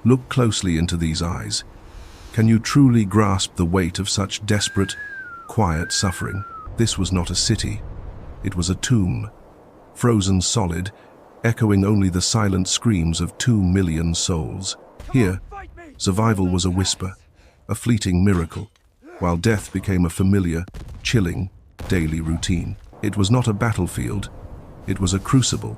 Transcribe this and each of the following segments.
Look closely into these eyes. Can you truly grasp the weight of such desperate, quiet suffering? This was not a city. It was a tomb, frozen solid, echoing only the silent screams of 2 million souls. Here, survival was a whisper, a fleeting miracle, while death became a familiar, chilling, daily routine. It was not a battlefield, it was a crucible,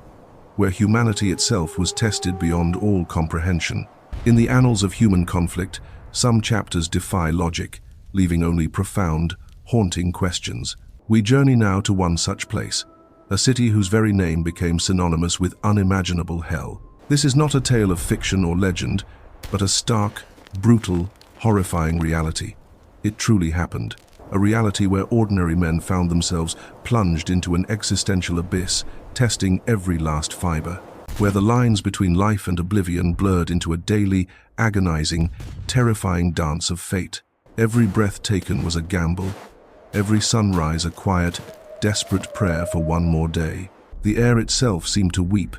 where humanity itself was tested beyond all comprehension. In the annals of human conflict, some chapters defy logic, leaving only profound, haunting questions. We journey now to one such place, a city whose very name became synonymous with unimaginable hell. This is not a tale of fiction or legend, but a stark, brutal, horrifying reality. It truly happened, a reality where ordinary men found themselves plunged into an existential abyss, testing every last fiber, where the lines between life and oblivion blurred into a daily, agonizing, terrifying dance of fate. Every breath taken was a gamble, every sunrise a quiet, desperate prayer for one more day. The air itself seemed to weep,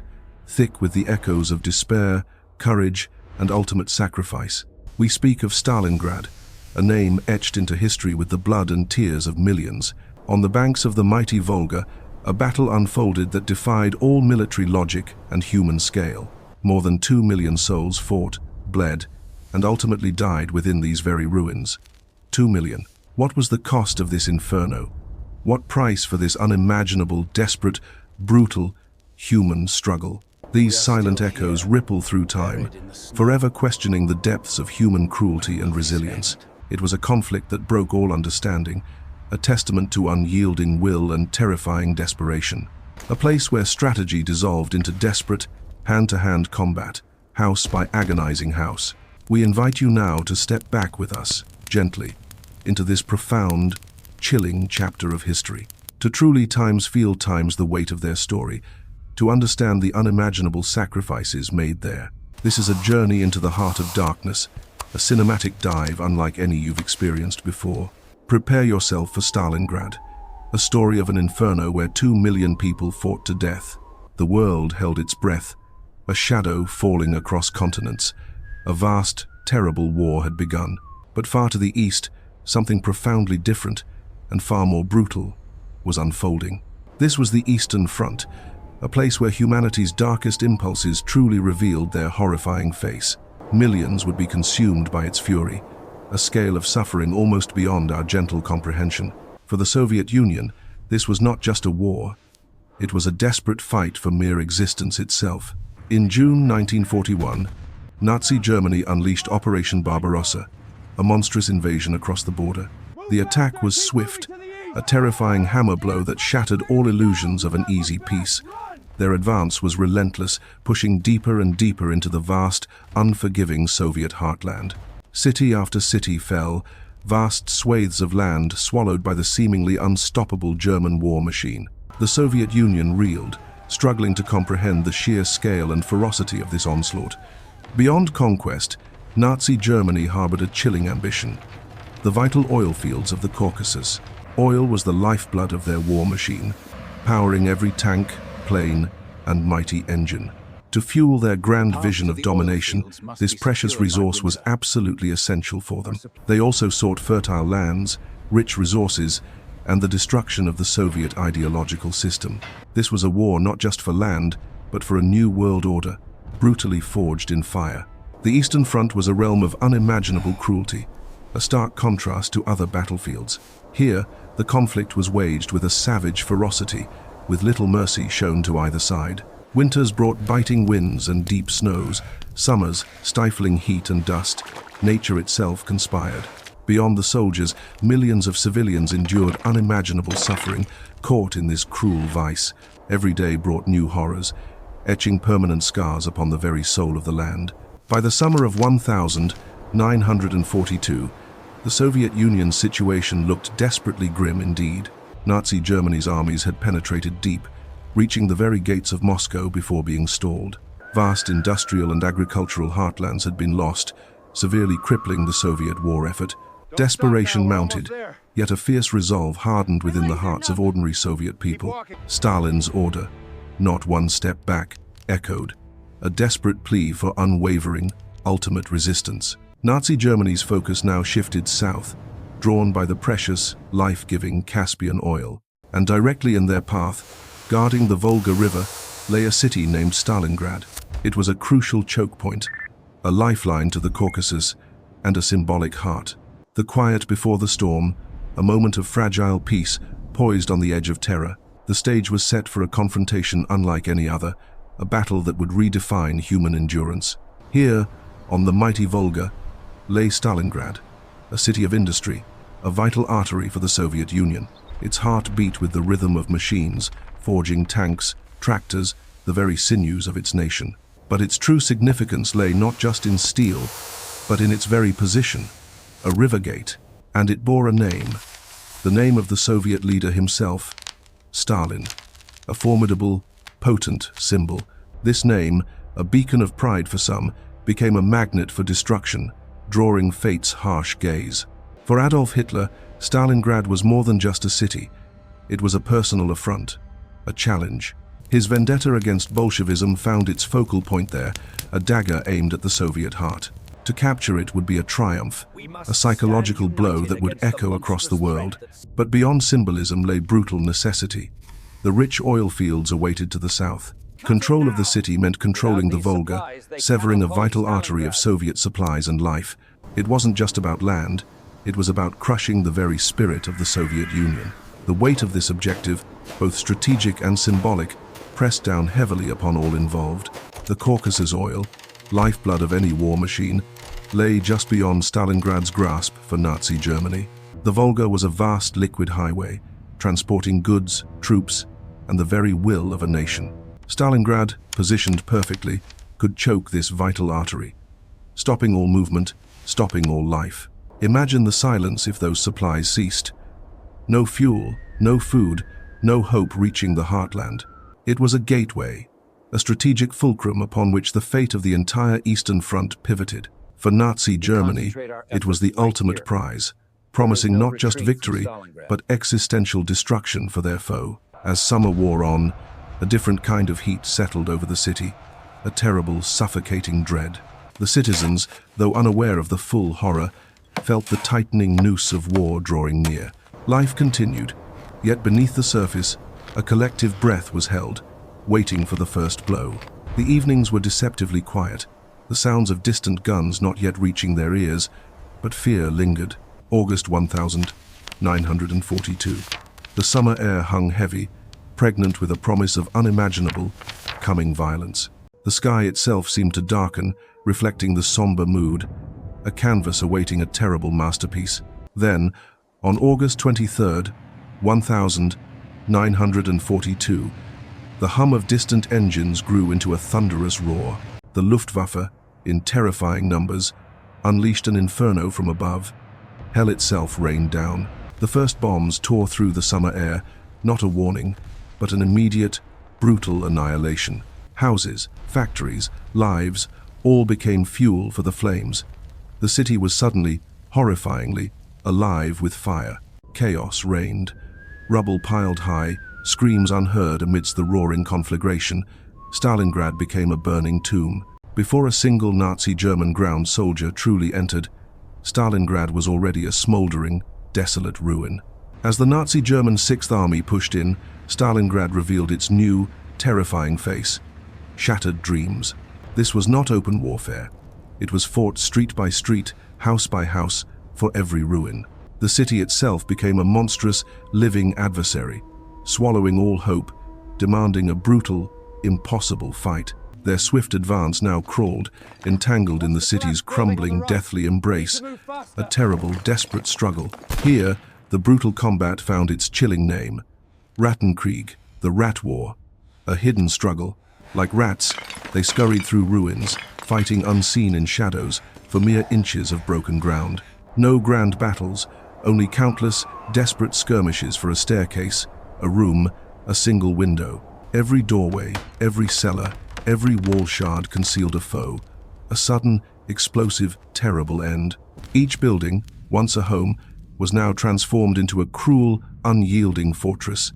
thick with the echoes of despair, courage, and ultimate sacrifice. We speak of Stalingrad, a name etched into history with the blood and tears of millions. On the banks of the mighty Volga, a battle unfolded that defied all military logic and human scale. More than 2 million souls fought, bled, and ultimately died within these very ruins. 2 million. What was the cost of this inferno? What price for this unimaginable, desperate, brutal, human struggle? These silent echoes ripple through time, forever questioning the depths of human cruelty and resilience. It was a conflict that broke all understanding, a testament to unyielding will and terrifying desperation. A place where strategy dissolved into desperate, hand-to-hand combat, house by agonizing house. We invite you now to step back with us, gently, into this profound, chilling chapter of history. To truly feel the weight of their story, to understand the unimaginable sacrifices made there. This is a journey into the heart of darkness, a cinematic dive unlike any you've experienced before. Prepare yourself for Stalingrad, a story of an inferno where 2 million people fought to death. The world held its breath, a shadow falling across continents. A vast, terrible war had begun. But far to the east, something profoundly different and far more brutal was unfolding. This was the Eastern Front, a place where humanity's darkest impulses truly revealed their horrifying face. Millions would be consumed by its fury, a scale of suffering almost beyond our gentle comprehension. For the Soviet Union, this was not just a war, it was a desperate fight for mere existence itself. In June 1941, Nazi Germany unleashed Operation Barbarossa, a monstrous invasion across the border. The attack was swift, a terrifying hammer blow that shattered all illusions of an easy peace. Their advance was relentless, pushing deeper and deeper into the vast, unforgiving Soviet heartland. City after city fell, vast swathes of land swallowed by the seemingly unstoppable German war machine. The Soviet Union reeled, struggling to comprehend the sheer scale and ferocity of this onslaught. Beyond conquest, Nazi Germany harbored a chilling ambition: the vital oil fields of the Caucasus. Oil was the lifeblood of their war machine, powering every tank, plane, and mighty engine. To fuel their grand vision of domination, this precious resource was absolutely essential for them. They also sought fertile lands, rich resources, and the destruction of the Soviet ideological system. This was a war not just for land, but for a new world order, brutally forged in fire. The Eastern Front was a realm of unimaginable cruelty, a stark contrast to other battlefields. Here, the conflict was waged with a savage ferocity, with little mercy shown to either side. Winters brought biting winds and deep snows, summers stifling heat and dust. Nature itself conspired. Beyond the soldiers, millions of civilians endured unimaginable suffering, caught in this cruel vice. Every day brought new horrors, etching permanent scars upon the very soul of the land. By the summer of 1942, the Soviet Union's situation looked desperately grim indeed. Nazi Germany's armies had penetrated deep, reaching the very gates of Moscow before being stalled. Vast industrial and agricultural heartlands had been lost, severely crippling the Soviet war effort. Desperation mounted, yet a fierce resolve hardened within the hearts of ordinary Soviet people. Stalin's order, "Not one step back," echoed, a desperate plea for unwavering, ultimate resistance. Nazi Germany's focus now shifted south, drawn by the precious, life-giving Caspian oil. And directly in their path, guarding the Volga River, lay a city named Stalingrad. It was a crucial choke point, a lifeline to the Caucasus, and a symbolic heart. The quiet before the storm, a moment of fragile peace, poised on the edge of terror. The stage was set for a confrontation unlike any other, a battle that would redefine human endurance. Here, on the mighty Volga, lay Stalingrad, a city of industry, a vital artery for the Soviet Union. Its heart beat with the rhythm of machines, forging tanks, tractors, the very sinews of its nation. But its true significance lay not just in steel, but in its very position, a river gate, and it bore a name, the name of the Soviet leader himself, Stalin, a formidable, potent symbol. This name, a beacon of pride for some, became a magnet for destruction, drawing fate's harsh gaze. For Adolf Hitler, Stalingrad was more than just a city. It was a personal affront, a challenge. His vendetta against Bolshevism found its focal point there, a dagger aimed at the Soviet heart. To capture it would be a triumph, a psychological blow that would echo across the world. But beyond symbolism lay brutal necessity. The rich oil fields awaited to the south. Control of the city meant controlling the Volga, severing a vital artery of Soviet supplies and life. It wasn't just about land, it was about crushing the very spirit of the Soviet Union. The weight of this objective, both strategic and symbolic, pressed down heavily upon all involved. The Caucasus oil, lifeblood of any war machine, lay just beyond Stalingrad's grasp for Nazi Germany. The Volga was a vast liquid highway, transporting goods, troops, and the very will of a nation. Stalingrad, positioned perfectly, could choke this vital artery, stopping all movement, stopping all life. Imagine the silence if those supplies ceased. No fuel, no food, no hope reaching the heartland. It was a gateway, a strategic fulcrum upon which the fate of the entire Eastern Front pivoted. For Nazi Germany, it was the ultimate prize, promising not just victory, but existential destruction for their foe. As summer wore on, a different kind of heat settled over the city, a terrible, suffocating dread. The citizens, though unaware of the full horror, felt the tightening noose of war drawing near. Life continued, yet beneath the surface, a collective breath was held, waiting for the first blow. The evenings were deceptively quiet, the sounds of distant guns not yet reaching their ears, but fear lingered. August 1942. The summer air hung heavy, pregnant with a promise of unimaginable, coming violence. The sky itself seemed to darken, reflecting the somber mood, a canvas awaiting a terrible masterpiece. Then, on August 23rd, 1942, the hum of distant engines grew into a thunderous roar. The Luftwaffe, in terrifying numbers, unleashed an inferno from above. Hell itself rained down. The first bombs tore through the summer air, not a warning, but an immediate, brutal annihilation. Houses, factories, lives, all became fuel for the flames. The city was suddenly, horrifyingly, alive with fire. Chaos reigned. Rubble piled high, screams unheard amidst the roaring conflagration. Stalingrad became a burning tomb. Before a single Nazi German ground soldier truly entered, Stalingrad was already a smoldering, desolate ruin. As the Nazi German Sixth Army pushed in, Stalingrad revealed its new, terrifying face. Shattered dreams. This was not open warfare. It was fought street by street, house by house, for every ruin. The city itself became a monstrous, living adversary, swallowing all hope, demanding a brutal, impossible fight. Their swift advance now crawled, entangled in the city's crumbling, deathly embrace, a terrible, desperate struggle. Here, the brutal combat found its chilling name, Rattenkrieg, the Rat War, a hidden struggle. Like rats, they scurried through ruins, fighting unseen in shadows for mere inches of broken ground. No grand battles, only countless, desperate skirmishes for a staircase, a room, a single window. Every doorway, every cellar, every wall shard concealed a foe, a sudden, explosive, terrible end. Each building, once a home, was now transformed into a cruel, unyielding fortress,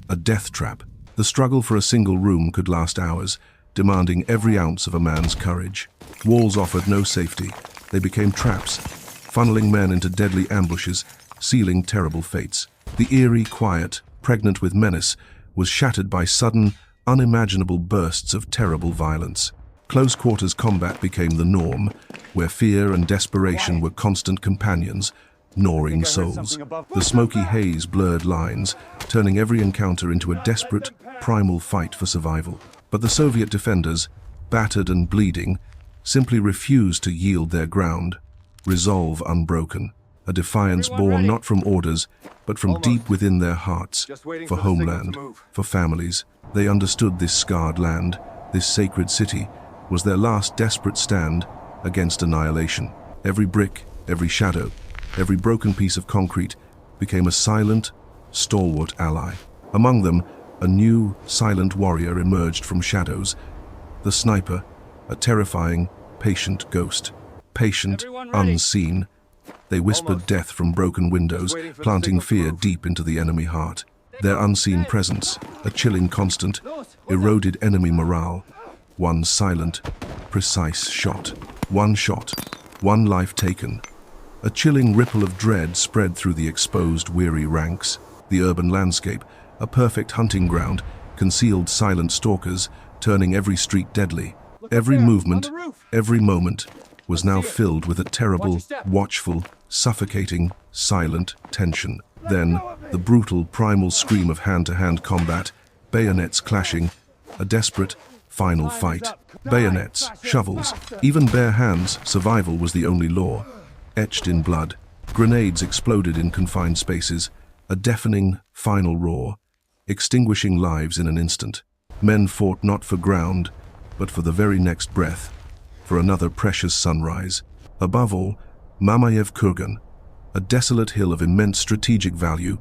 a death trap. The struggle for a single room could last hours, demanding every ounce of a man's courage. Walls offered no safety. They became traps, funneling men into deadly ambushes, sealing terrible fates. The eerie quiet, pregnant with menace, was shattered by sudden, unimaginable bursts of terrible violence. Close-quarters combat became the norm, where fear and desperation were constant companions, gnawing souls. The smoky haze blurred lines, turning every encounter into a desperate, primal fight for survival. But the Soviet defenders, battered and bleeding, simply refused to yield their ground, resolve unbroken, a defiance born not from orders, but from deep within their hearts, for homeland, for families. They understood this scarred land, this sacred city, was their last desperate stand against annihilation. Every brick, every shadow, every broken piece of concrete became a silent, stalwart ally. Among them, a new, silent warrior emerged from shadows. The sniper, a terrifying, patient ghost. Patient, unseen. They whispered death from broken windows, planting fear deep into the enemy heart. Their unseen presence, a chilling constant, eroded enemy morale. One silent, precise shot. One shot, one life taken. A chilling ripple of dread spread through the exposed, weary ranks. The urban landscape, a perfect hunting ground, concealed silent stalkers, turning every street deadly. Every movement, every moment, was now filled with a terrible, watchful, suffocating, silent tension. Then, the brutal, primal scream of hand-to-hand combat, bayonets clashing, a desperate, final fight. Bayonets, shovels, even bare hands, survival was the only law. Etched in blood, grenades exploded in confined spaces, a deafening, final roar, extinguishing lives in an instant. Men fought not for ground, but for the very next breath, for another precious sunrise. Above all, Mamayev Kurgan, a desolate hill of immense strategic value,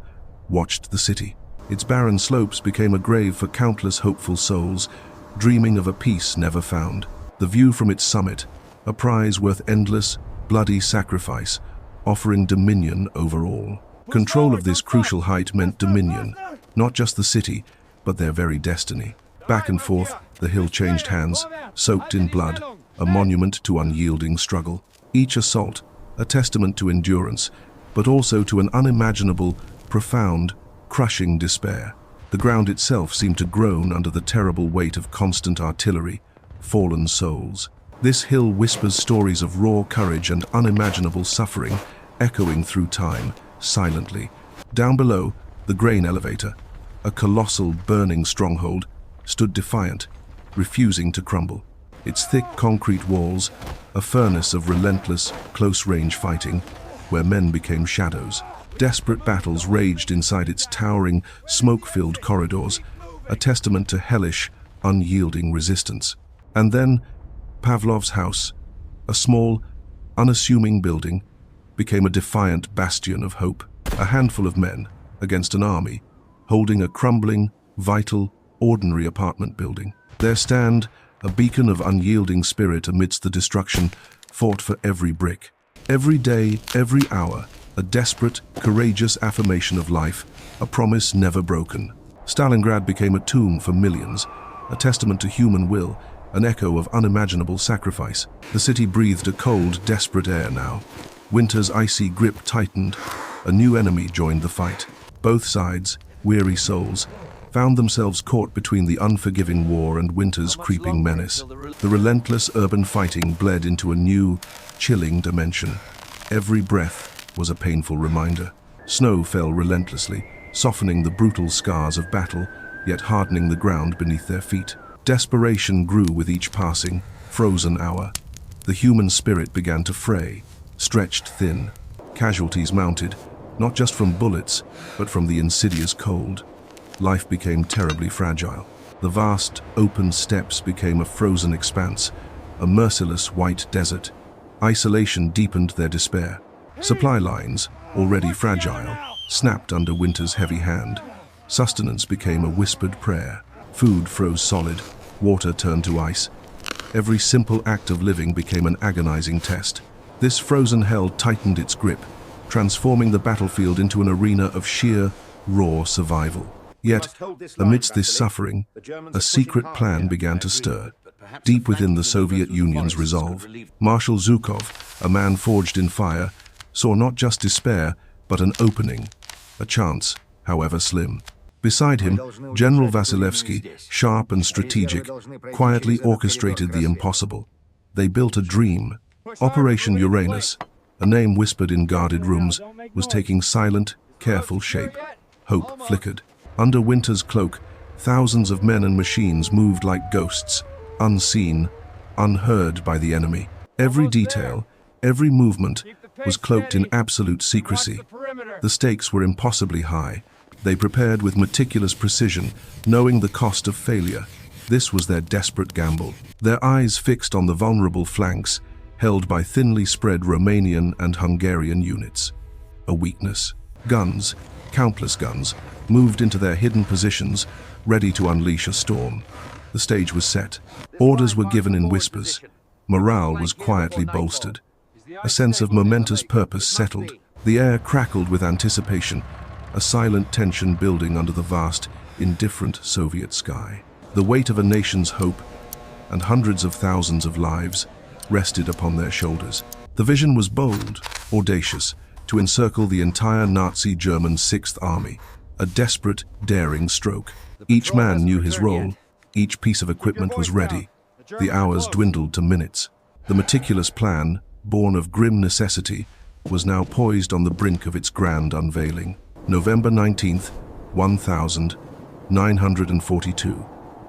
watched the city. Its barren slopes became a grave for countless hopeful souls, dreaming of a peace never found. The view from its summit, a prize worth endless, bloody sacrifice, offering dominion over all. Control of this crucial height meant dominion, not just the city, but their very destiny. Back and forth, the hill changed hands, soaked in blood, a monument to unyielding struggle. Each assault, a testament to endurance, but also to an unimaginable, profound, crushing despair. The ground itself seemed to groan under the terrible weight of constant artillery, fallen souls. This hill whispers stories of raw courage and unimaginable suffering, echoing through time, silently. Down below, the grain elevator, a colossal, burning stronghold, stood defiant, refusing to crumble. Its thick concrete walls, a furnace of relentless, close-range fighting, where men became shadows. Desperate battles raged inside its towering, smoke-filled corridors, a testament to hellish, unyielding resistance. And then, Pavlov's house, a small, unassuming building, became a defiant bastion of hope. A handful of men against an army, holding a crumbling, vital, ordinary apartment building. Their stand, a beacon of unyielding spirit amidst the destruction, fought for every brick. Every day, every hour, a desperate, courageous affirmation of life, a promise never broken. Stalingrad became a tomb for millions, a testament to human will, an echo of unimaginable sacrifice. The city breathed a cold, desperate air now. Winter's icy grip tightened. A new enemy joined the fight. Both sides, weary souls, found themselves caught between the unforgiving war and winter's creeping menace. The relentless urban fighting bled into a new, chilling dimension. Every breath was a painful reminder. Snow fell relentlessly, softening the brutal scars of battle, yet hardening the ground beneath their feet. Desperation grew with each passing, frozen hour. The human spirit began to fray, stretched thin. Casualties mounted, not just from bullets, but from the insidious cold. Life became terribly fragile. The vast, open steppes became a frozen expanse, a merciless white desert. Isolation deepened their despair. Supply lines, already fragile, snapped under winter's heavy hand. Sustenance became a whispered prayer. Food froze solid, water turned to ice. Every simple act of living became an agonizing test. This frozen hell tightened its grip, transforming the battlefield into an arena of sheer, raw survival. Yet, amidst this suffering, a secret plan began to stir. deep within the Soviet Union's resolve. Marshal Zhukov, a man forged in fire, saw not just despair, but an opening, a chance, however slim. Beside him, General Vasilevsky, sharp and strategic, quietly orchestrated the impossible. They built a dream. Operation Uranus, a name whispered in guarded rooms, was taking silent, careful shape. Hope flickered. Under winter's cloak, thousands of men and machines moved like ghosts, unseen, unheard by the enemy. Every detail, every movement, was cloaked in absolute secrecy. The stakes were impossibly high. They prepared with meticulous precision, knowing the cost of failure. This was their desperate gamble. Their eyes fixed on the vulnerable flanks, held by thinly spread Romanian and Hungarian units. A weakness. Guns, countless guns, moved into their hidden positions, ready to unleash a storm. The stage was set. Orders were given in whispers. Morale was quietly bolstered. A sense of momentous purpose settled. The air crackled with anticipation, a silent tension building under the vast, indifferent Soviet sky. The weight of a nation's hope and hundreds of thousands of lives rested upon their shoulders. The vision was bold, audacious, to encircle the entire Nazi German Sixth Army, a desperate, daring stroke. Each man knew his role, each piece of equipment was ready. The hours dwindled to minutes. The meticulous plan, born of grim necessity, was now poised on the brink of its grand unveiling. November 19th, 1942,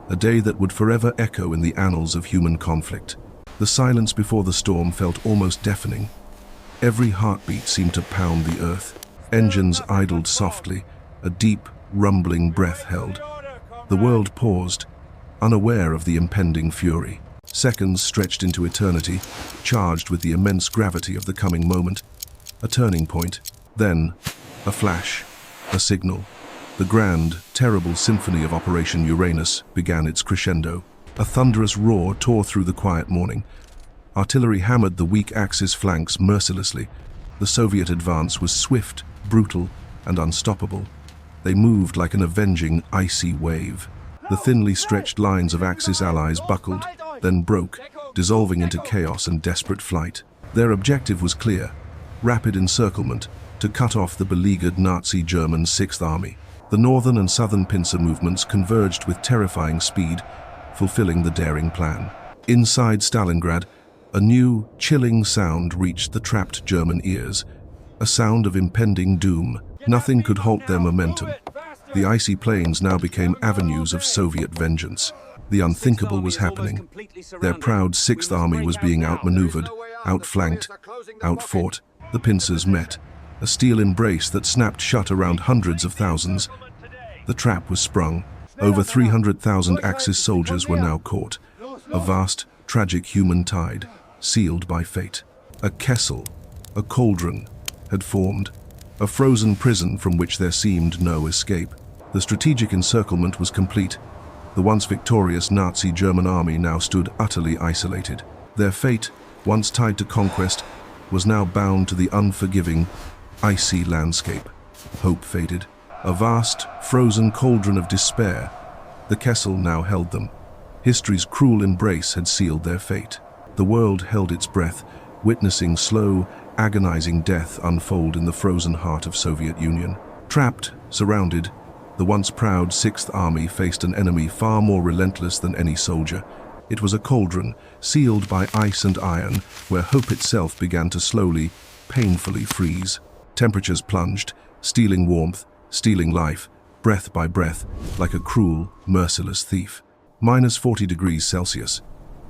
a day that would forever echo in the annals of human conflict. The silence before the storm felt almost deafening. Every heartbeat seemed to pound the earth. Engines idled softly, a deep, rumbling breath held. The world paused, unaware of the impending fury. Seconds stretched into eternity, charged with the immense gravity of the coming moment. A turning point, then a flash, a signal. The grand, terrible symphony of Operation Uranus began its crescendo. A thunderous roar tore through the quiet morning. Artillery hammered the weak Axis flanks mercilessly. The Soviet advance was swift, brutal, and unstoppable. They moved like an avenging, icy wave. The thinly stretched lines of Axis allies buckled, then broke, dissolving into chaos and desperate flight. Their objective was clear: rapid encirclement, to cut off the beleaguered Nazi German Sixth Army. The northern and southern pincer movements converged with terrifying speed, fulfilling the daring plan. Inside Stalingrad, a new, chilling sound reached the trapped German ears, a sound of impending doom. Nothing could halt their momentum. The icy plains now became avenues of Soviet vengeance. The unthinkable was happening. Their proud Sixth Army was being outmaneuvered, outflanked, outfought. The pincers met, a steel embrace that snapped shut around hundreds of thousands. The trap was sprung. Over 300,000 Axis soldiers were now caught. A vast, tragic human tide, sealed by fate. A kessel, a cauldron, had formed, a frozen prison from which there seemed no escape. The strategic encirclement was complete. The once victorious Nazi German army now stood utterly isolated. Their fate, once tied to conquest, was now bound to the unforgiving, icy landscape. Hope faded. A vast, frozen cauldron of despair. The Kessel now held them. History's cruel embrace had sealed their fate. The world held its breath, witnessing slow, agonizing death unfold in the frozen heart of Soviet Union. Trapped, surrounded, the once proud Sixth Army faced an enemy far more relentless than any soldier. It was a cauldron, sealed by ice and iron, where hope itself began to slowly, painfully freeze. Temperatures plunged, stealing warmth, stealing life, breath by breath, like a cruel, merciless thief. -40 degrees Celsius.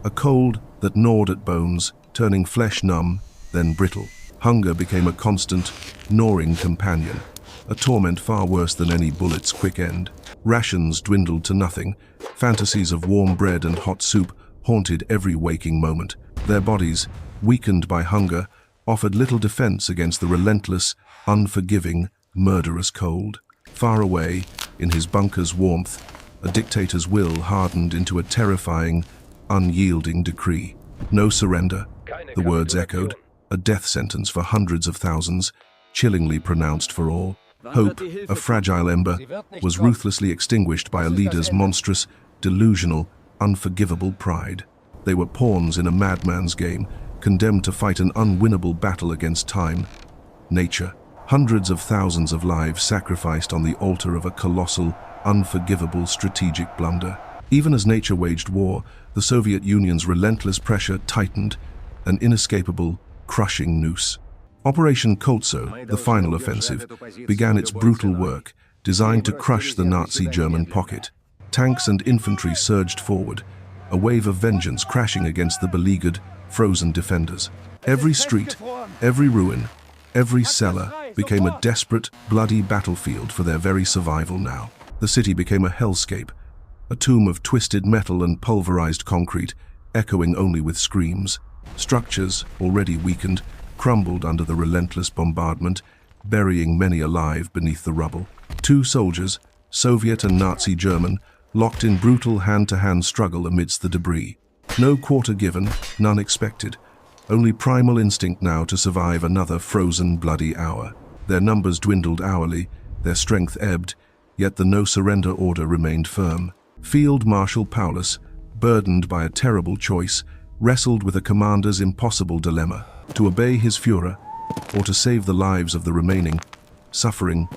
A cold that gnawed at bones, turning flesh numb, then brittle. Hunger became a constant, gnawing companion, a torment far worse than any bullet's quick end. Rations dwindled to nothing. Fantasies of warm bread and hot soup haunted every waking moment. Their bodies, weakened by hunger, offered little defense against the relentless, unforgiving, murderous cold. Far away, in his bunker's warmth, a dictator's will hardened into a terrifying, unyielding decree. No surrender, the words echoed, a death sentence for hundreds of thousands, chillingly pronounced for all. Hope, a fragile ember, was ruthlessly extinguished by a leader's monstrous, delusional, unforgivable pride. They were pawns in a madman's game, condemned to fight an unwinnable battle against time, nature. Hundreds of thousands of lives sacrificed on the altar of a colossal, unforgivable strategic blunder. Even as nature waged war, the Soviet Union's relentless pressure tightened, an inescapable, crushing noose. Operation Koltso, the final offensive, began its brutal work, designed to crush the Nazi German pocket. Tanks and infantry surged forward, a wave of vengeance crashing against the beleaguered, frozen defenders. Every street, every ruin, every cellar became a desperate, bloody battlefield for their very survival now. The city became a hellscape, a tomb of twisted metal and pulverized concrete, echoing only with screams. Structures, already weakened, crumbled under the relentless bombardment, burying many alive beneath the rubble. Two soldiers, Soviet and Nazi German, locked in brutal hand-to-hand struggle amidst the debris. No quarter given, none expected. Only primal instinct now to survive another frozen, bloody hour. Their numbers dwindled hourly, their strength ebbed, yet the no-surrender order remained firm. Field Marshal Paulus, burdened by a terrible choice, wrestled with a commander's impossible dilemma: to obey his Führer or to save the lives of the remaining, suffering,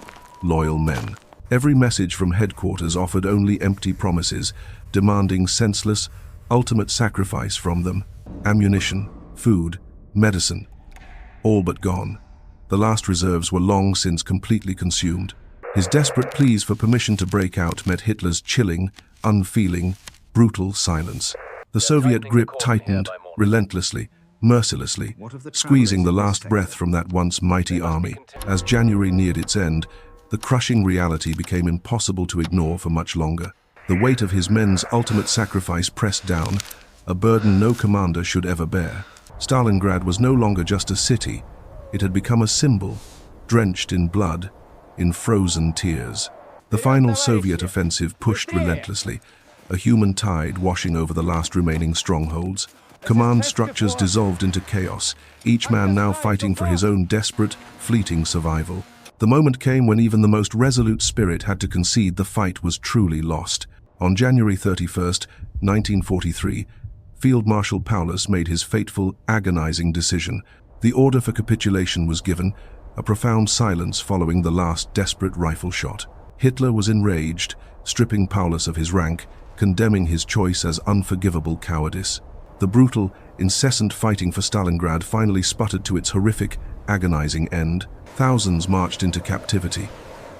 loyal men. Every message from headquarters offered only empty promises, demanding senseless, ultimate sacrifice from them. Ammunition, food, medicine, all but gone. The last reserves were long since completely consumed. His desperate pleas for permission to break out met Hitler's chilling, unfeeling, brutal silence. The Soviet grip tightened, relentlessly, mercilessly, squeezing the last breath from that once mighty army. As January neared its end, the crushing reality became impossible to ignore for much longer. The weight of his men's ultimate sacrifice pressed down, a burden no commander should ever bear. Stalingrad was no longer just a city. It had become a symbol, drenched in blood, in frozen tears. The final Soviet offensive pushed relentlessly, a human tide washing over the last remaining strongholds. Command structures dissolved into chaos, each man now fighting for his own desperate, fleeting survival. The moment came when even the most resolute spirit had to concede the fight was truly lost. On January 31st, 1943, Field Marshal Paulus made his fateful, agonizing decision. The order for capitulation was given, a profound silence following the last desperate rifle shot. Hitler was enraged, stripping Paulus of his rank, condemning his choice as unforgivable cowardice. The brutal, incessant fighting for Stalingrad finally sputtered to its horrific, agonizing end. Thousands marched into captivity,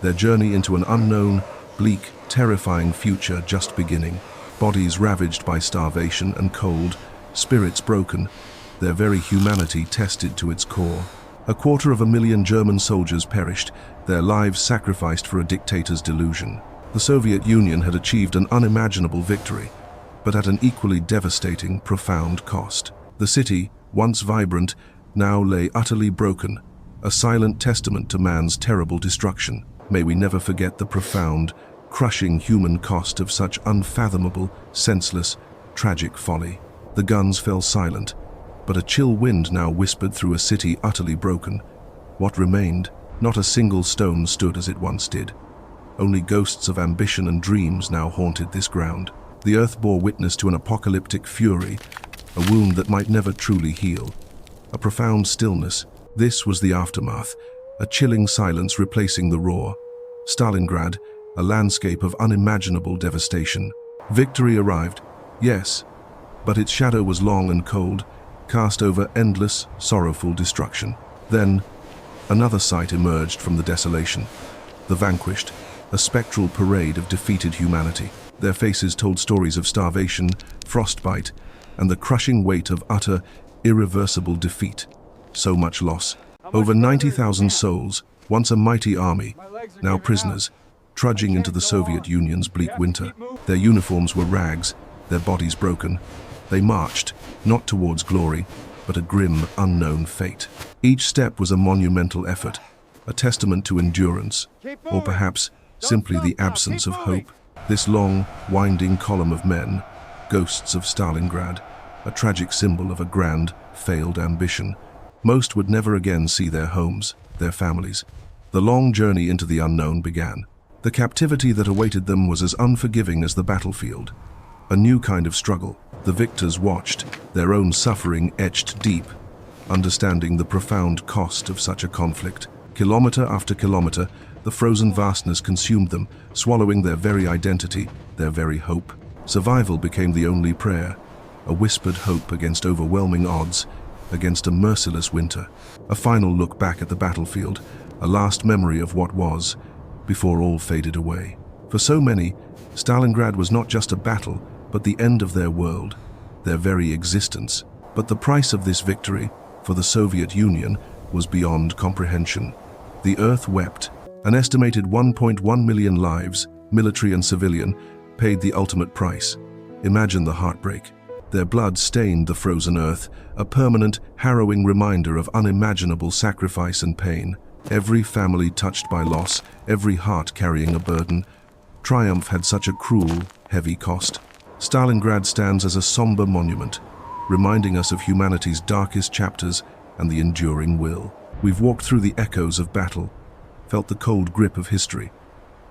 their journey into an unknown, bleak, terrifying future just beginning. Bodies ravaged by starvation and cold, spirits broken, their very humanity tested to its core. 250,000 German soldiers perished, their lives sacrificed for a dictator's delusion. The Soviet Union had achieved an unimaginable victory, but at an equally devastating, profound cost. The city, once vibrant, now lay utterly broken, a silent testament to man's terrible destruction. May we never forget the profound, crushing human cost of such unfathomable, senseless, tragic folly. The guns fell silent, but a chill wind now whispered through a city utterly broken. What remained? Not a single stone stood as it once did. Only ghosts of ambition and dreams now haunted this ground. The earth bore witness to an apocalyptic fury, a wound that might never truly heal. A profound stillness. This was the aftermath, a chilling silence replacing the roar. Stalingrad, a landscape of unimaginable devastation. Victory arrived, yes, but its shadow was long and cold, cast over endless, sorrowful destruction. Then, another sight emerged from the desolation. The vanquished, a spectral parade of defeated humanity. Their faces told stories of starvation, frostbite, and the crushing weight of utter, irreversible defeat. So much loss. Over 90,000 souls, once a mighty army, now prisoners, trudging into the Soviet Union's bleak winter. Their uniforms were rags, their bodies broken. They marched, not towards glory, but a grim, unknown fate. Each step was a monumental effort, a testament to endurance, or perhaps simply the absence of hope. This long, winding column of men, ghosts of Stalingrad, a tragic symbol of a grand, failed ambition. Most would never again see their homes, their families. The long journey into the unknown began. The captivity that awaited them was as unforgiving as the battlefield. A new kind of struggle. The victors watched, their own suffering etched deep, understanding the profound cost of such a conflict. Kilometer after kilometer, the frozen vastness consumed them, swallowing their very identity, their very hope. Survival became the only prayer, a whispered hope against overwhelming odds, against a merciless winter. A final look back at the battlefield, a last memory of what was, before all faded away. For so many, Stalingrad was not just a battle, but the end of their world, their very existence. But the price of this victory, for the Soviet Union, was beyond comprehension. The earth wept. An estimated 1.1 million lives, military and civilian, paid the ultimate price. Imagine the heartbreak. Their blood stained the frozen earth, a permanent, harrowing reminder of unimaginable sacrifice and pain. Every family touched by loss, every heart carrying a burden. Triumph had such a cruel, heavy cost. Stalingrad stands as a somber monument, reminding us of humanity's darkest chapters and the enduring will. We've walked through the echoes of battle, felt the cold grip of history.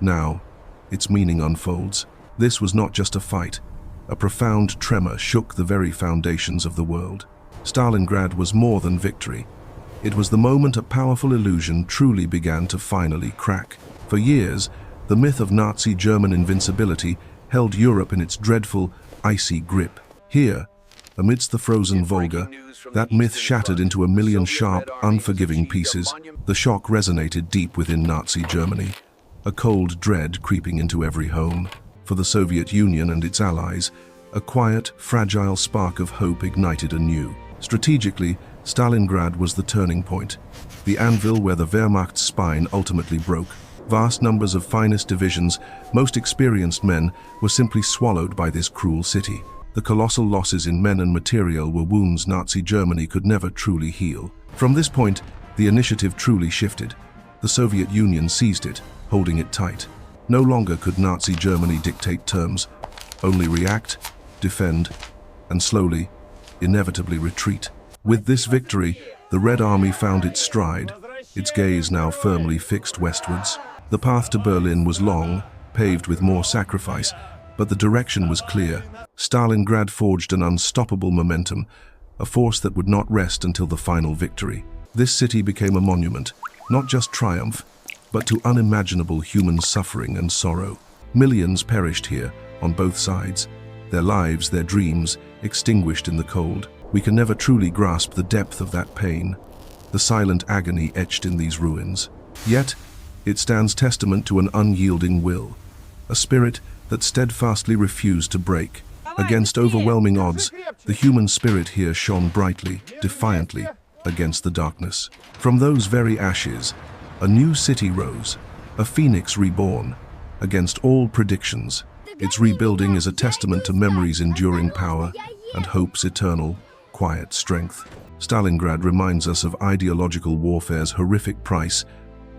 Now, its meaning unfolds. This was not just a fight. A profound tremor shook the very foundations of the world. Stalingrad was more than victory. It was the moment a powerful illusion truly began to finally crack. For years, the myth of Nazi German invincibility held Europe in its dreadful, icy grip. Here, amidst the frozen Volga, that myth shattered into a million sharp, unforgiving pieces. The shock resonated deep within Nazi Germany, a cold dread creeping into every home. For the Soviet Union and its allies, a quiet, fragile spark of hope ignited anew. Strategically, Stalingrad was the turning point, the anvil where the Wehrmacht's spine ultimately broke. Vast numbers of finest divisions, most experienced men, were simply swallowed by this cruel city. The colossal losses in men and material were wounds Nazi Germany could never truly heal. From this point, the initiative truly shifted. The Soviet Union seized it, holding it tight. No longer could Nazi Germany dictate terms, only react, defend, and slowly, inevitably retreat. With this victory, the Red Army found its stride, its gaze now firmly fixed westwards. The path to Berlin was long, paved with more sacrifice, but the direction was clear. Stalingrad forged an unstoppable momentum, a force that would not rest until the final victory. This city became a monument, not just triumph, but to unimaginable human suffering and sorrow. Millions perished here, on both sides, their lives, their dreams, extinguished in the cold. We can never truly grasp the depth of that pain, the silent agony etched in these ruins. Yet, it stands testament to an unyielding will, a spirit that steadfastly refused to break. Against overwhelming odds, the human spirit here shone brightly, defiantly, against the darkness. From those very ashes, a new city rose, a phoenix reborn, against all predictions. Its rebuilding is a testament to memory's enduring power and hope's eternal, quiet strength. Stalingrad reminds us of ideological warfare's horrific price,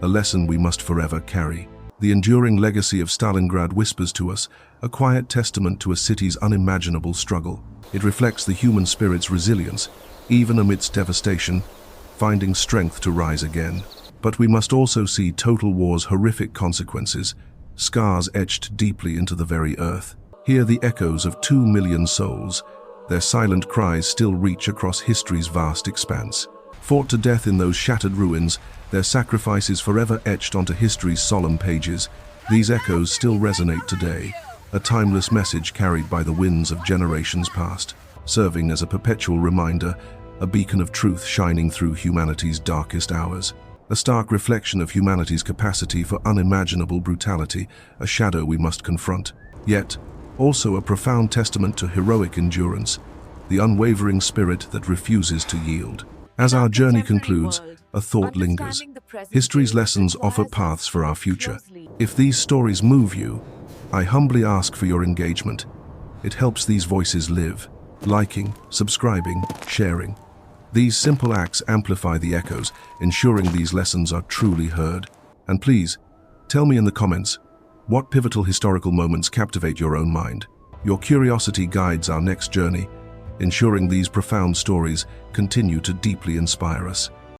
a lesson we must forever carry. The enduring legacy of Stalingrad whispers to us, a quiet testament to a city's unimaginable struggle. It reflects the human spirit's resilience, even amidst devastation, finding strength to rise again. But we must also see total war's horrific consequences, scars etched deeply into the very earth. Hear the echoes of 2 million souls. Their silent cries still reach across history's vast expanse. Fought to death in those shattered ruins, their sacrifices forever etched onto history's solemn pages. These echoes still resonate today, a timeless message carried by the winds of generations past, serving as a perpetual reminder, a beacon of truth shining through humanity's darkest hours. A stark reflection of humanity's capacity for unimaginable brutality, a shadow we must confront. Yet, also a profound testament to heroic endurance, the unwavering spirit that refuses to yield. As our journey concludes, a thought lingers. History's lessons offer paths for our future. If these stories move you, I humbly ask for your engagement. It helps these voices live. Liking, subscribing, sharing. These simple acts amplify the echoes, ensuring these lessons are truly heard. And please, tell me in the comments, what pivotal historical moments captivate your own mind? Your curiosity guides our next journey, ensuring these profound stories continue to deeply inspire us.